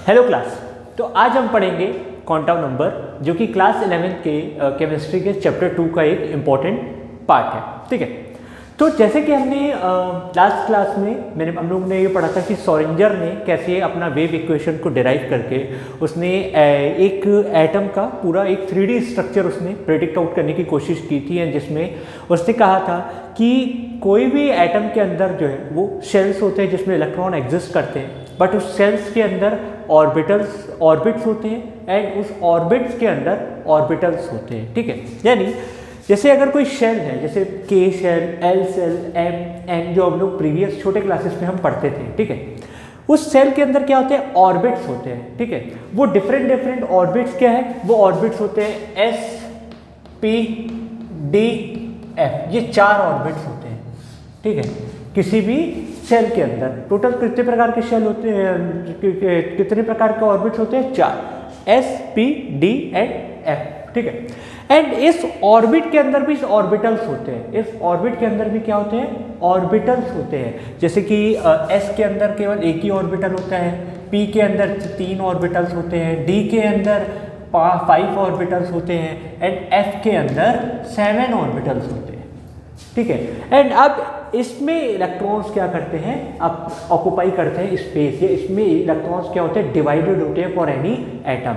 Hello class. तो आज हम पढ़ेंगे क्वांटम नंबर, जो कि क्लास 11 के केमिस्ट्री के चैप्टर 2 का एक इम्पॉर्टेंट पार्ट है। ठीक है, तो जैसे कि हमने लास्ट क्लास में हम लोग ने ये पढ़ा था कि श्रोडिंगर ने कैसे अपना वेव इक्वेशन को डिराइव करके उसने एक एटम का पूरा एक 3D स्ट्रक्चर उसने प्रेडिक्ट आउट करने की कोशिश की थी, जिसमें उसने कहा था कि कोई भी एटम के अंदर जो है वो शेल्स होते हैं जिसमें इलेक्ट्रॉन एग्जिस्ट करते हैं, बट उस शेल्स के अंदर ऑर्बिट्स होते हैं एंड उस ऑर्बिट्स के अंदर ऑर्बिटल्स होते हैं। ठीक है, यानी जैसे अगर कोई शेल है, जैसे के shell, L shell, M N, जो हम लोग प्रीवियस छोटे क्लासेस में हम पढ़ते थे। ठीक है, उस सेल के अंदर क्या होते हैं? ऑर्बिट्स होते हैं। ठीक है, वो डिफरेंट ऑर्बिट्स क्या है? वो ऑर्बिट्स होते हैं एस, पी, डी, एफ। ये 4 ऑर्बिट्स होते हैं। ठीक है, किसी भी सेल के अंदर टोटल कितने प्रकार के शेल होते हैं, कितने प्रकार के ऑर्बिट्स होते हैं? 4, S, P, D and F. ठीक है, एंड इस ऑर्बिट के अंदर भी ऑर्बिटल्स होते हैं। इस ऑर्बिट के अंदर भी क्या होते हैं? ऑर्बिटल्स होते हैं। जैसे कि एस के अंदर केवल एक ही ऑर्बिटल होता है, पी के अंदर 3 ऑर्बिटल्स होते हैं, डी के अंदर 5 ऑर्बिटल्स होते हैं एंड एफ के अंदर 7 ऑर्बिटल्स होते हैं। ठीक है, एंड अब इसमें इलेक्ट्रॉन्स क्या करते हैं? अब ऑक्यूपाई करते हैं स्पेस। या इसमें इलेक्ट्रॉन्स क्या होते हैं? डिवाइडेड होते हैं फॉर एनी एटम।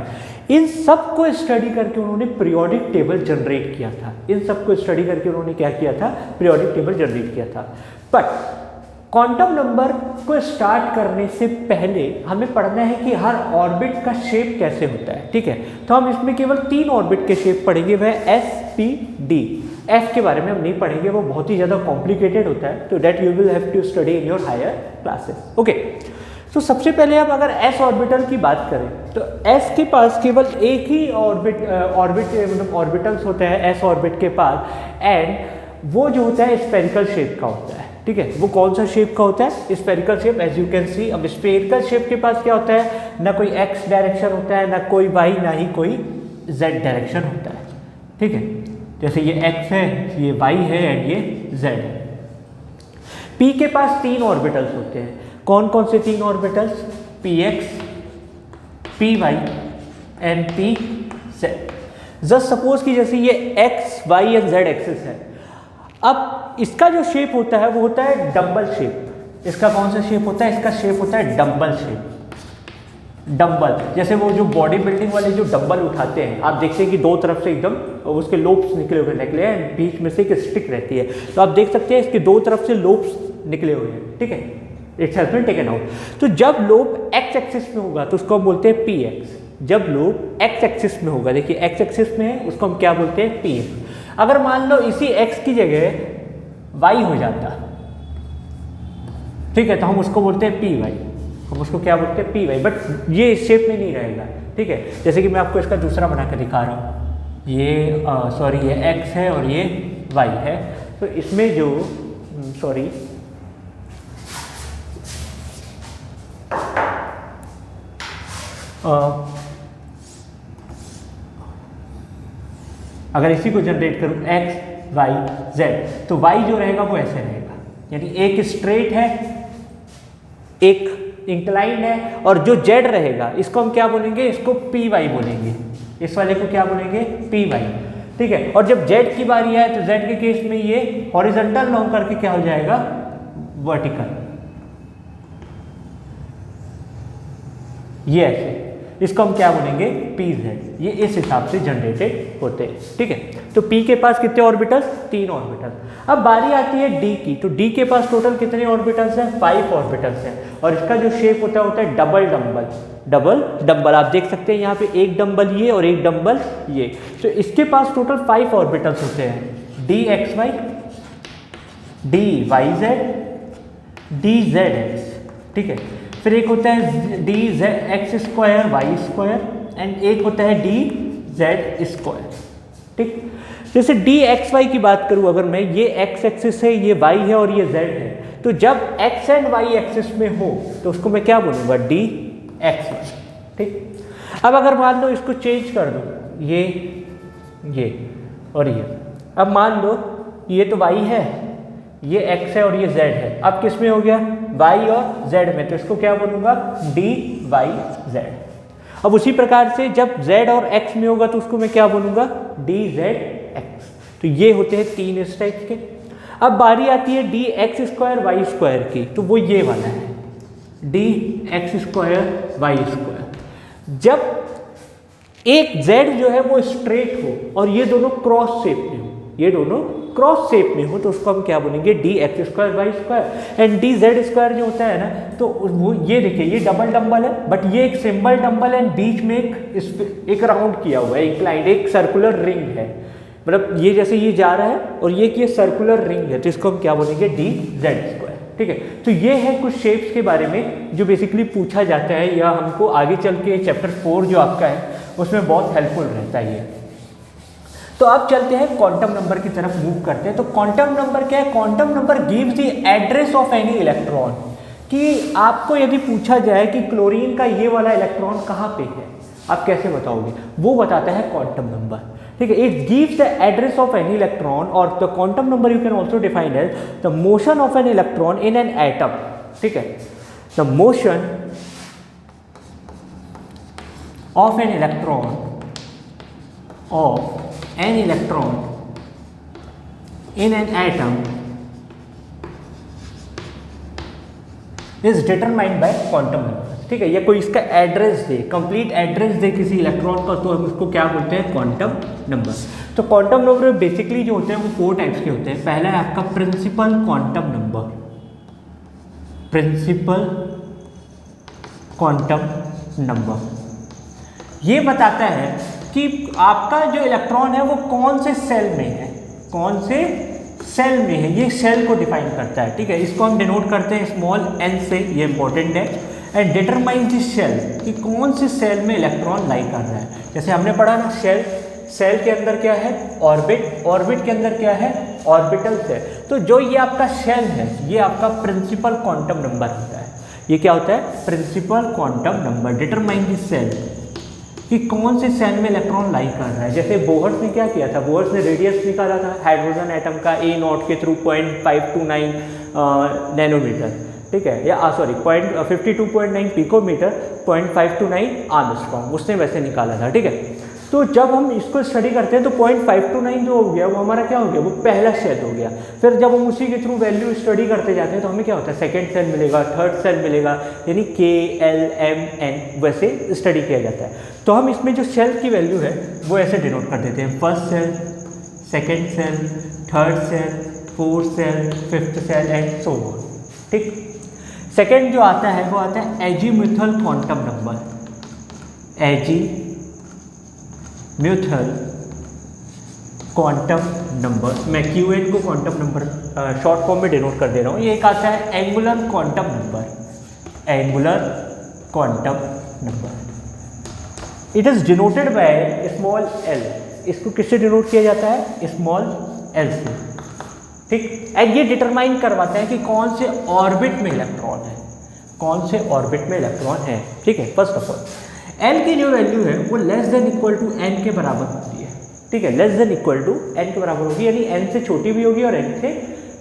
इन सब को स्टडी करके उन्होंने पीरियोडिक टेबल जनरेट किया था। इन सब को स्टडी करके उन्होंने क्या किया था? पीरियोडिक टेबल जनरेट किया था। बट क्वांटम नंबर को स्टार्ट करने से पहले हमें पढ़ना है कि हर ऑर्बिट का शेप कैसे होता है। ठीक है, तो हम इसमें केवल 3 ऑर्बिट के शेप पढ़ेंगे, वह एस, पी, डी। एफ के बारे में हम नहीं पढ़ेंगे, वो बहुत ही ज़्यादा कॉम्प्लिकेटेड होता है, तो that you will have to study in your higher classes. Okay, तो सबसे पहले हम अगर एस ऑर्बिटल की बात करें तो एस के पास केवल एक ही ऑर्बिटल्स होता है एस ऑर्बिट के पास, एंड वो जो होता है स्फेरिकल शेप का होता है। ठीक है, वो कौन सा शेप का होता है? Spherical shape. As you can see, अब स्फेरिकल शेप के पास क्या होता है? ना कोई एक्स डायरेक्शन होता है, ना कोई वाई, ना ही कोई जेड डायरेक्शन होता है। ठीक है, जैसे ये एक्स है, ये वाई है एंड ये जेड है। पी के पास 3 ऑर्बिटल्स होते हैं। कौन कौन से 3 orbitals? P x, p y and p z. Just suppose कि जैसे ये x, y and z axis है। अब इसका जो शेप होता है वो होता है डम्बल शेप। इसका कौन सा शेप होता है? इसका शेप होता है डम्बल शेप। डम्बल, जैसे वो जो बॉडी बिल्डिंग वाले जो डम्बल उठाते हैं, आप देखते हैं कि 2 तरफ से एकदम उसके लोब्स निकले हुए हैं, बीच में से एक स्टिक रहती है, तो आप देख सकते हैं इसके 2 तरफ से लोब्स निकले हुए हैं। ठीक है, it's has been taken out. तो जब लोब एक्स एक्सिस में होगा तो उसको हम बोलते हैं पी एक्स। जब लोब एक्स एक्सिस में होगा, देखिए एक्स एक्सिस में है, उसको हम क्या बोलते हैं? P x. अगर मान लो इसी एक्स की जगह वाई हो जाता, ठीक है, तो हम उसको बोलते हैं पी वाई। हम उसको क्या बोलते हैं? P Y. बट ये इस शेप में नहीं रहेगा। ठीक है, जैसे कि मैं आपको इसका दूसरा बना के दिखा रहा हूँ। ये सॉरी, ये एक्स है और ये वाई है। तो इसमें जो सॉरी अगर इसी को जनरेट करूं एक्स, वाई, जेड, तो वाई जो रहेगा वो ऐसे रहेगा, यानी एक स्ट्रेट है, एक इंक्लाइन है, और जो जेड रहेगा इसको हम क्या बोलेंगे? इसको पी वाई बोलेंगे। इस वाले को क्या बोलेंगे? P y. ठीक है, और जब जेड की बारी आए तो जेड के केस में ये हॉरिजॉन्टल लॉन्ग करके क्या हो जाएगा? वर्टिकल। ये ऐसे, इसको हम क्या बोलेंगे? P Z. ये इस हिसाब से जनरेटेड होते हैं। ठीक है, तो पी के पास कितने ऑर्बिटल्स? 3 ऑर्बिटल्स। अब बारी आती है डी की, तो डी के पास टोटल कितने ऑर्बिटल्स हैं? 5 ऑर्बिटल्स हैं, और इसका जो शेप होता है डबल डंबल। आप देख सकते हैं यहाँ पे एक डंबल ये और एक डंबल ये। तो इसके पास टोटल 5 ऑर्बिटल्स होते हैं, d x y, d y z, d z x. ठीक है, फिर एक होता है d z x square y square, and एक होता है डी जेड स्क्वायर। ठीक, जैसे डी एक्स वाई की बात करूं, अगर मैं, ये एक्स एक्सिस है, ये वाई है और ये जेड है, तो जब एक्स एंड वाई एक्सिस में हो तो उसको मैं क्या बोलूँगा? D x y. ठीक, अब अगर मान लो इसको चेंज कर दो, ये और ये, अब मान लो ये तो वाई है, ये x है और ये z है। अब किस में हो गया, y और z में, तो इसको क्या बोलूँगा, dy z। अब उसी प्रकार से जब z और x में होगा तो उसको मैं क्या बोलूँगा, dz x। तो ये होते हैं तीन इस टाइप के। अब बारी आती है d x square y square की, तो वो ये वाला है d x square y square. जब एक z जो है वो स्ट्रेट हो और ये दोनों क्रॉस शेप में हो, ये दोनों क्रॉस शेप में हो, तो उसको हम क्या बोलेंगे, d x square y square. And d z square जो होता है ना, तो वो ये देखिए ये डबल डम्बल है, बट ये एक सिंबल डम्बल है, बीच में एक राउंड किया हुआ है, इंक्लाइंड एक सर्कुलर रिंग है, मतलब ये जैसे ये जा रहा है और ये सर्कुलर रिंग है, तो इसको हम क्या बोलेंगे, डी जेड स्क्वायर। ठीक है, तो ये है कुछ शेप्स के बारे में जो बेसिकली पूछा जाता है, या हमको आगे चल के चैप्टर 4 जो आपका है उसमें बहुत हेल्पफुल रहता है ये। तो अब चलते हैं क्वांटम नंबर की तरफ मूव करते हैं। तो क्वांटम नंबर क्या है, quantum number gives the address of any electron. कि आपको यदि पूछा जाए कि क्लोरीन का ये वाला इलेक्ट्रॉन कहाँ पे है, आप कैसे बताओगे, वो बताता है क्वांटम नंबर। ठीक है, it gives the address of any electron, और the quantum number you can also define as the motion of an electron in an atom. ठीक है, the motion of an electron in an atom is determined by quantum number। ठीक है, या कोई इसका address दे, complete address दे किसी electron का, तो हम उसको क्या बोलते हैं, क्वांटम नंबर। तो क्वांटम नंबर बेसिकली जो होते हैं वो 4 टाइप्स के होते हैं। पहला है आपका principal quantum number, principal quantum number ये बताता है कि आपका जो इलेक्ट्रॉन है वो कौन से सेल में है, कौन से सेल में है, ये सेल को डिफाइन करता है। ठीक है, इसको हम डिनोट करते हैं स्मॉल n से, ये इंपॉर्टेंट है। एंड डिटरमाइन द सेल, कि कौन से सेल में इलेक्ट्रॉन लाई कर रहा है। जैसे हमने पढ़ा ना, सेल के अंदर क्या है, ऑर्बिट, ऑर्बिट के अंदर क्या है, ऑर्बिटल सेल। तो जो ये आपका सेल है, ये आपका प्रिंसिपल क्वांटम नंबर होता है। ये क्या होता है, principal quantum number. Determine the shell, कि कौन से सेल में इलेक्ट्रॉन लाई कर रहा है। जैसे बोहर्स ने क्या किया था, बोहर्स ने रेडियस निकाला था हाइड्रोजन एटम का A0 के थ्रू 0.529 नैनोमीटर। ठीक है, या सॉरी 52.9 पिकोमीटर, 0.529 आर्मस्ट्रॉन्ग, उसने वैसे निकाला था। ठीक है, तो जब हम इसको स्टडी करते हैं तो 0.529 जो हो गया वो हमारा क्या हो गया, वो पहला सेल हो गया। फिर जब हम उसी के थ्रू वैल्यू स्टडी करते जाते हैं तो हमें क्या होता है, सेकंड सेल मिलेगा, थर्ड सेल मिलेगा, यानी K, L, M, N वैसे स्टडी किया जाता है। तो हम इसमें जो सेल की वैल्यू है वो ऐसे डिनोट कर देते हैं, first shell, second shell, third shell, fourth shell, fifth shell and so on. ठीक, सेकेंड जो आता है वो आता है azimuthal quantum number, azimuthal quantum number. मैं QN को क्वांटम नंबर शॉर्ट फॉर्म में डिनोट कर दे रहा हूँ। ये एक आता है angular quantum number, angular quantum number. It is denoted by small l। इसको किससे डिनोट किया जाता है, स्मॉल l से। ठीक, एंड ये डिटरमाइन करवाता है कि कौन से ऑर्बिट में इलेक्ट्रॉन है, कौन से ऑर्बिट में इलेक्ट्रॉन है। ठीक है, फर्स्ट ऑफ ऑल l की जो वैल्यू है वो less than equal to n के बराबर होती है। ठीक है, less than equal to n के बराबर होगी, यानी n से छोटी भी होगी और n से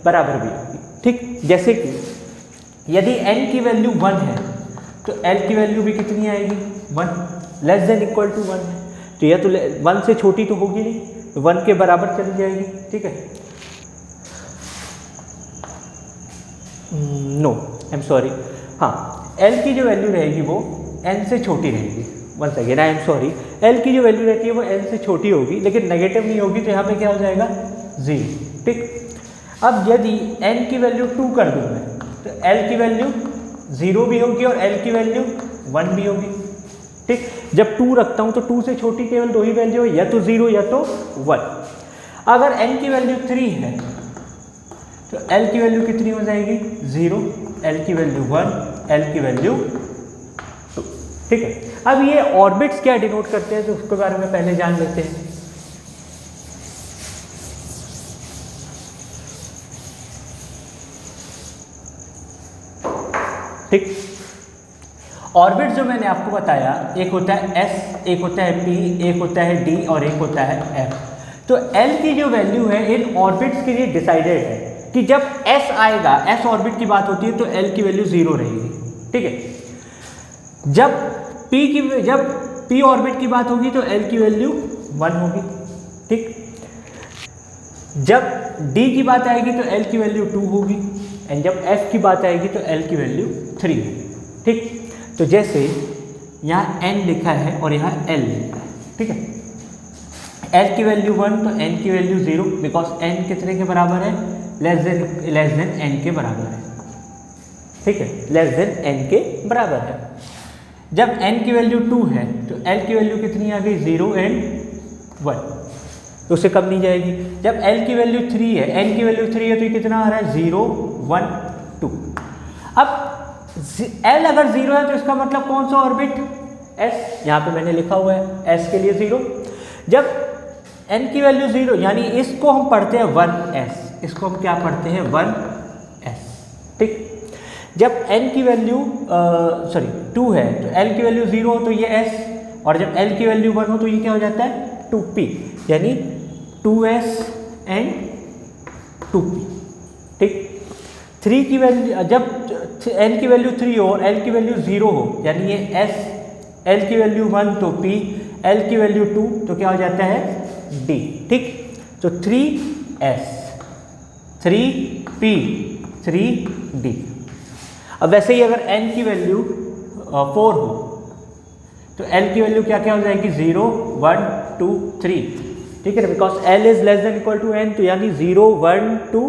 बराबर भी होगी। ठीक, जैसे कि यदि n की वैल्यू 1 है तो l की वैल्यू भी कितनी आएगी, 1, लेस देन इक्वल टू 1 है, तो यह तो 1 से छोटी तो होगी नहीं, 1 के बराबर चली जाएगी। ठीक है, नो आई एम सॉरी, हाँ l की जो वैल्यू रहेगी वो n से छोटी रहेगी। Once again I am sorry, l की जो वैल्यू रहती है वो n से छोटी होगी, लेकिन नेगेटिव नहीं होगी, तो यहाँ पे क्या हो जाएगा, 0। ठीक, अब यदि n की वैल्यू 2 कर दूँ मैं, तो l की वैल्यू 0 भी होगी और l की वैल्यू 1 भी होगी। ठीक, जब 2 रखता हूँ तो 2 से छोटी केवल 2 ही वैल्यू है, या तो 0 या तो 1। अगर n की वैल्यू 3 है तो l की वैल्यू कितनी हो जाएगी, 0, l की वैल्यू 1, l की वैल्यू 2। ठीक है, अब ये ऑर्बिट्स क्या डिनोट करते हैं तो उसके बारे में पहले जान लेते हैं। ठीक, ऑर्बिट जो मैंने आपको बताया, एक होता है S, एक होता है P, एक होता है D और एक होता है F। तो L की जो वैल्यू है इन ऑर्बिट्स के लिए डिसाइडेड है। कि जब s आएगा, s ऑर्बिट की बात होती है तो l की वैल्यू 0 रहेगी, ठीक है। जब p ऑर्बिट की बात होगी तो l की वैल्यू 1 होगी, ठीक। जब d की बात आएगी तो l की वैल्यू 2 होगी, एंड जब f की बात आएगी तो l की वैल्यू 3 होगी, ठीक। तो जैसे यहाँ n लिखा है और यहाँ l लिखा है, ठीक है। l की वैल्यू 1 तो n की वैल्यू 0, बिकॉज n कितने के बराबर है, लेस देन n के बराबर है, ठीक है, लेस देन n के बराबर है। जब n की वैल्यू 2 है तो l की वैल्यू कितनी आ गई, 0 एंड 1, तो उससे कम नहीं जाएगी। जब l की वैल्यू 3 है, n की वैल्यू 3 है तो ये कितना आ रहा है, 0 1 2। अब l अगर 0 है तो इसका मतलब कौन सा ऑर्बिट, s, यहाँ पे मैंने लिखा हुआ है s के लिए 0। जब n की वैल्यू 0, यानी इसको हम पढ़ते हैं 1s, इसको हम क्या पढ़ते हैं 1s, ठीक। जब n की वैल्यू 2 है तो l की वैल्यू 0 हो तो ये s, और जब l की वैल्यू 1 हो तो ये क्या हो जाता है 2p, यानी 2s एंड 2p, ठीक। 3 की वैल्यू, जब n की वैल्यू 3 हो और l की वैल्यू 0 हो, यानी ये s, l की वैल्यू 1 तो p, l की वैल्यू 2 तो क्या हो जाता है d, ठीक। तो 3s 3p 3d। अब वैसे ही अगर n की वैल्यू 4 हो तो l की वैल्यू क्या क्या हो जाएगी, 0 1 2 3, ठीक है ना, because l is less than equal to n, तो यानी 0 1 2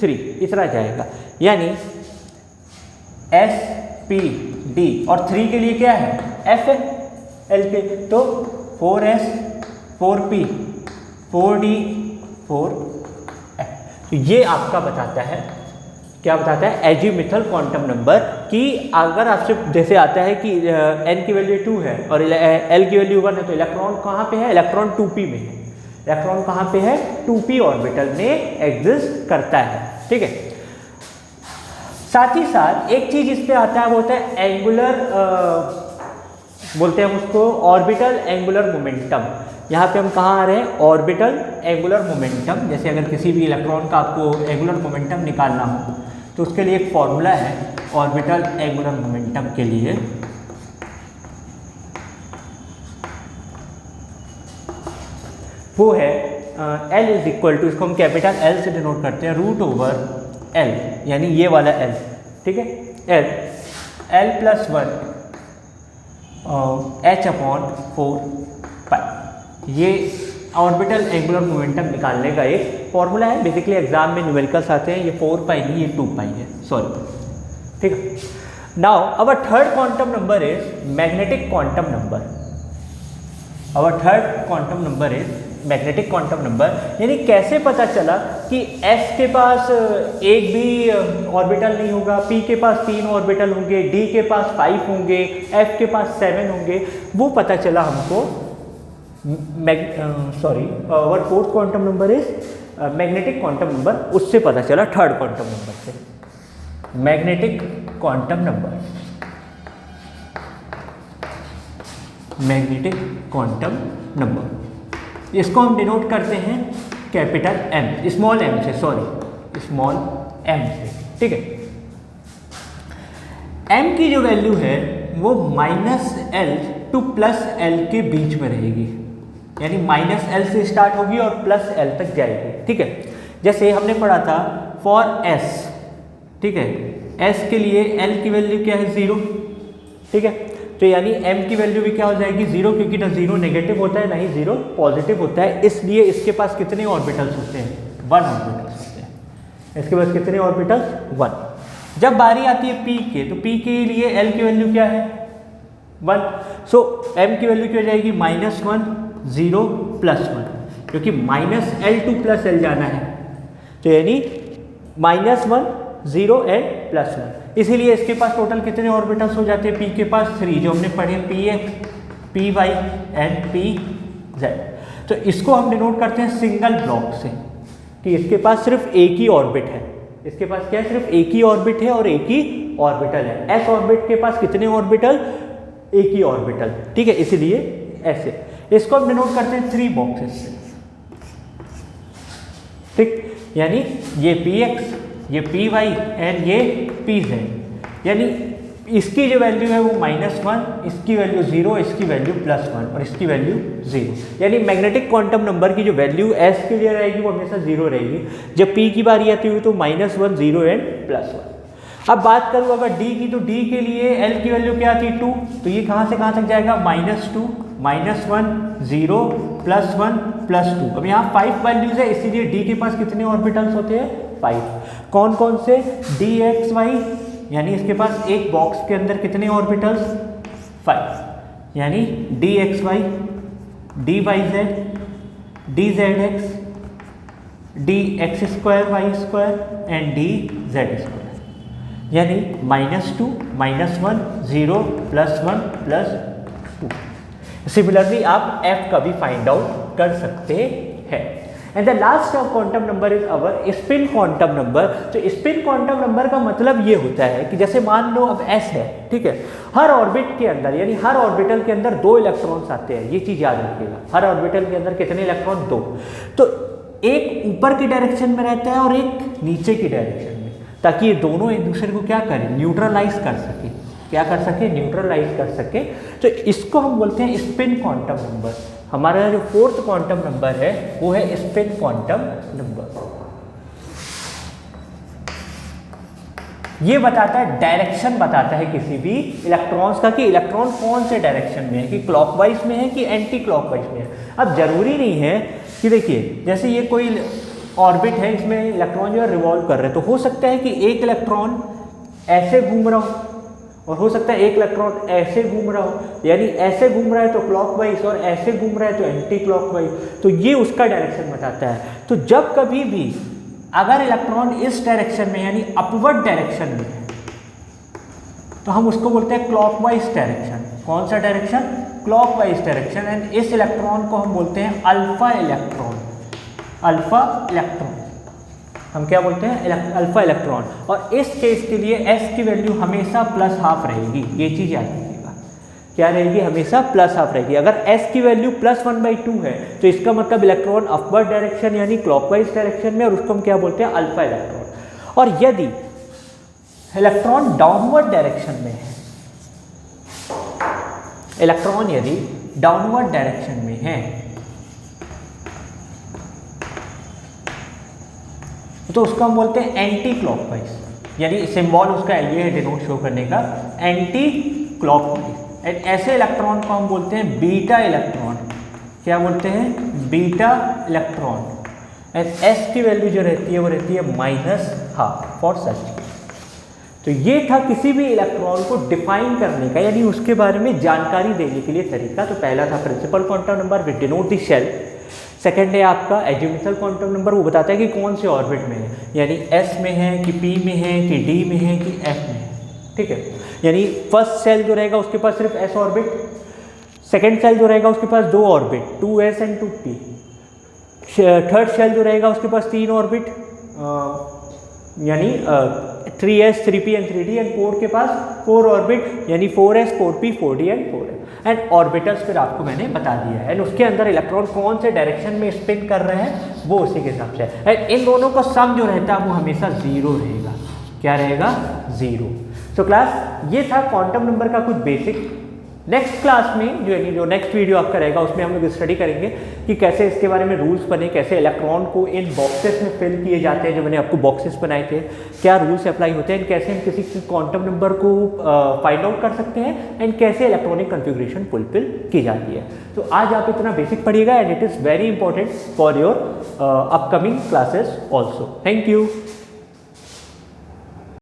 3 इतना जाएगा, यानी s p d, और 3 के लिए क्या है, f है l के, तो 4s 4p 4d 4f। तो ये आपका बताता है, क्या बताता है, एजीमुथल क्वांटम नंबर, कि अगर आपसे जैसे आता है कि n की वैल्यू 2 है और l की वैल्यू 1 है तो इलेक्ट्रॉन कहाँ पे है, इलेक्ट्रॉन 2p में है, इलेक्ट्रॉन कहाँ पे है, 2p ऑर्बिटल में एग्जिस्ट करता है, ठीक है। साथ ही साथ एक चीज इस पे आता है, वो होता है एंगुलर, बोलते हैं हम उसको ऑर्बिटल एंगुलर मोमेंटम। यहाँ पे हम कहाँ आ रहे हैं, ऑर्बिटल एंगुलर मोमेंटम। जैसे अगर किसी भी इलेक्ट्रॉन का आपको एंगुलर मोमेंटम निकालना हो तो उसके लिए एक फॉर्मूला है ऑर्बिटल एंगुलर मोमेंटम के लिए, वो है L इज इक्वल टू, इसको हम कैपिटल L से डिनोट करते हैं, रूट ओवर L, यानी ये वाला L, ठीक है, L प्लस 1 h अपॉन 4 पाई। ये ऑर्बिटल एंगुलर मोमेंटम निकालने का एक फॉर्मूला है। बेसिकली एग्जाम में न्यूमेरिकल्स आते हैं, ये 4 पाई नहीं, ये 2 पाई है, सॉरी, ठीक है। Now our third quantum number is magnetic quantum number. Our third quantum number is magnetic quantum number, यानी कैसे पता चला कि s के पास एक भी ऑर्बिटल नहीं होगा, p के पास 3 ऑर्बिटल होंगे, d के पास 5 होंगे, f के पास 7 होंगे, वो पता चला हमको और fourth quantum number is magnetic quantum number, उससे पता चला थर्ड क्वांटम नंबर से, magnetic quantum number, magnetic quantum number. इसको हम डिनोट करते हैं कैपिटल M, स्मॉल m से, सॉरी स्मॉल m से, ठीक है। m की जो वैल्यू है वो -L टू +L के बीच में रहेगी, यानी -L से स्टार्ट होगी और +L तक जाएगी, ठीक है। जैसे हमने पढ़ा था फॉर s, ठीक है, s के लिए L की वैल्यू क्या है, 0, ठीक है। तो यानी m की वैल्यू भी क्या हो जाएगी, 0, क्योंकि ना 0 नेगेटिव होता है ना ही 0 पॉजिटिव होता है, इसलिए इसके पास कितने ऑर्बिटल्स होते हैं, 1 ऑर्बिटल्स होते हैं। इसके पास कितने ऑर्बिटल्स, 1। जब बारी आती है p के, तो p के लिए l की वैल्यू क्या है, 1, सो m की वैल्यू क्या हो जाएगी, -1 0 +1, क्योंकि -L टू +L जाना है, तो यानी -1 0 एंड +1, इसीलिए इसके पास टोटल कितने ऑर्बिटल्स हो जाते हैं, p के पास 3, जो हमने पढ़े px py एंड pz। तो इसको हम डिनोट करते हैं सिंगल ब्लॉक से, कि इसके पास सिर्फ एक ही ऑर्बिट है, इसके पास क्या है, सिर्फ एक ही ऑर्बिट है और एक ही ऑर्बिटल है। s ऑर्बिट के पास कितने ऑर्बिटल, एक ही ऑर्बिटल, ठीक है, इसीलिए ऐसे। इसको हम डिनोट करते हैं 3 बॉक्सेस से, ठीक। यानी ये px, ये py एंड ये pz, यानी इसकी जो वैल्यू है वो -1, इसकी वैल्यू 0, इसकी वैल्यू +1 और इसकी वैल्यू 0। यानी मैग्नेटिक क्वांटम नंबर की जो वैल्यू s के लिए रहेगी वो हमेशा 0 रहेगी। जब p की बारी आती हुई तो -1, 0 एंड +1। अब बात करूँ अगर d की, तो d के लिए l की वैल्यू क्या आती है 2, तो ये कहाँ से कहाँ तक जाएगा -2, -1, 0, +1, +2। अब यहाँ 5 वैल्यूज है, इसीलिए d के पास कितने ऑर्बिटल्स होते हैं 5। कौन कौन से, dxy, यानी इसके पास एक बॉक्स के अंदर कितने ऑर्बिटल्स 5, यानी dxy, dyz, dzx, dx² y² and dz², यानी -2, -1, 0, +1, +2। सिमिलरली आप f का भी फाइंड आउट कर सकते हैं। And the last quantum number is our spin quantum number. तो स्पिन क्वांटम नंबर का मतलब ये होता है कि जैसे मान लो अब s है, ठीक है, हर ऑर्बिट के अंदर यानी हर ऑर्बिटल के अंदर 2 इलेक्ट्रॉन्स आते हैं, ये चीज़ याद रखिएगा। हर ऑर्बिटल के अंदर कितने इलेक्ट्रॉन, 2। तो एक ऊपर की डायरेक्शन में रहता है और एक नीचे की डायरेक्शन में, ताकि ये दोनों एक दूसरे को क्या करें, न्यूट्रलाइज कर सके। क्या कर सके, न्यूट्रलाइज कर सके। तो इसको हम बोलते हैं स्पिन क्वांटम नंबर। हमारा जो 4th क्वांटम नंबर है वो है स्पिन क्वांटम नंबर। ये बताता है, डायरेक्शन बताता है किसी भी इलेक्ट्रॉन्स का कि इलेक्ट्रॉन कौन से डायरेक्शन में है, कि क्लॉकवाइज में है कि एंटी क्लॉकवाइज में है। अब जरूरी नहीं है कि देखिए जैसे ये कोई ऑर्बिट है, इसमें इलेक्ट्रॉन जो है रिवॉल्व कर रहे हैं, तो हो सकता है कि एक इलेक्ट्रॉन ऐसे घूम रहा हो और हो सकता है एक इलेक्ट्रॉन ऐसे घूम रहा हो, यानी ऐसे घूम रहा है तो क्लॉकवाइज और ऐसे घूम रहा है तो एंटी क्लॉकवाइज। तो ये उसका डायरेक्शन बताता है। तो जब कभी भी अगर इलेक्ट्रॉन इस डायरेक्शन में यानी अपवर्ड डायरेक्शन में है तो हम उसको बोलते हैं क्लॉकवाइज डायरेक्शन। कौन सा डायरेक्शन, क्लॉकवाइज डायरेक्शन। एंड इस इलेक्ट्रॉन को हम बोलते हैं अल्फा इलेक्ट्रॉन। अल्फा इलेक्ट्रॉन हम क्या बोलते हैं, अल्फा इलेक्ट्रॉन। और इस केस के लिए s की वैल्यू हमेशा +½ रहेगी, ये चीज़ याद रखिएगा। क्या रहेगी, हमेशा +½ रहेगी। अगर s की वैल्यू +1/2 है तो इसका मतलब इलेक्ट्रॉन अपवर्ड डायरेक्शन यानी क्लॉकवाइज डायरेक्शन में, और उसको हम क्या बोलते हैं, अल्फा इलेक्ट्रॉन। और यदि इलेक्ट्रॉन डाउनवर्ड डायरेक्शन में है, इलेक्ट्रॉन यदि डाउनवर्ड डायरेक्शन में है तो उसको हम बोलते हैं एंटी क्लॉकवाइज, यानी सिंबल उसका ये है डिनोट शो करने का, एंटी क्लॉकवाइज। एंड ऐसे इलेक्ट्रॉन को हम बोलते हैं बीटा इलेक्ट्रॉन। क्या बोलते हैं, बीटा इलेक्ट्रॉन। एंड s की वैल्यू जो रहती है वो रहती है -½ फॉर सच। तो ये था किसी भी इलेक्ट्रॉन को डिफाइन करने का, यानी उसके बारे में जानकारी देने के लिए तरीका। तो पहला था principal quantum number with denote the shell. Second है आपका एजिमुथल क्वांटम नंबर, वो बताता है कि कौन से ऑर्बिट में है, यानी s में है कि p में है कि d में है कि f में है, ठीक है। यानी फर्स्ट सेल जो रहेगा उसके पास सिर्फ s ऑर्बिट, सेकेंड सेल जो रहेगा उसके पास 2 orbit 2s and 2p, third shell जो रहेगा उसके पास 3 ऑर्बिट यानी 3s 3p and 3d, and 4 के पास 4 ऑर्बिट यानी 4s 4p 4d and 4f। And orbitals फिर आपको मैंने बता दिया है, एंड उसके अंदर इलेक्ट्रॉन कौन से डायरेक्शन में स्पिन कर रहे हैं वो उसी के हिसाब से है। एंड इन दोनों का सम जो रहता है वो हमेशा 0 रहेगा। क्या रहेगा, 0। तो क्लास ये था क्वांटम नंबर का कुछ बेसिक। नेक्स्ट क्लास में जो नेक्स्ट वीडियो आपका रहेगा उसमें हम लोग स्टडी करेंगे कि कैसे इसके बारे में रूल्स बने, कैसे इलेक्ट्रॉन को इन बॉक्सेस में फिल किए जाते हैं, जो मैंने आपको बॉक्सेस बनाए थे, क्या रूल्स अप्लाई होते हैं, कैसे हम किसी क्वांटम नंबर को फाइंड आउट कर सकते हैं, एंड कैसे इलेक्ट्रॉनिक कन्फिग्रेशन फुलफिल की जाती है। तो आज आप इतना बेसिक पढ़िएगा, and it is very important for your upcoming classes also. Thank you.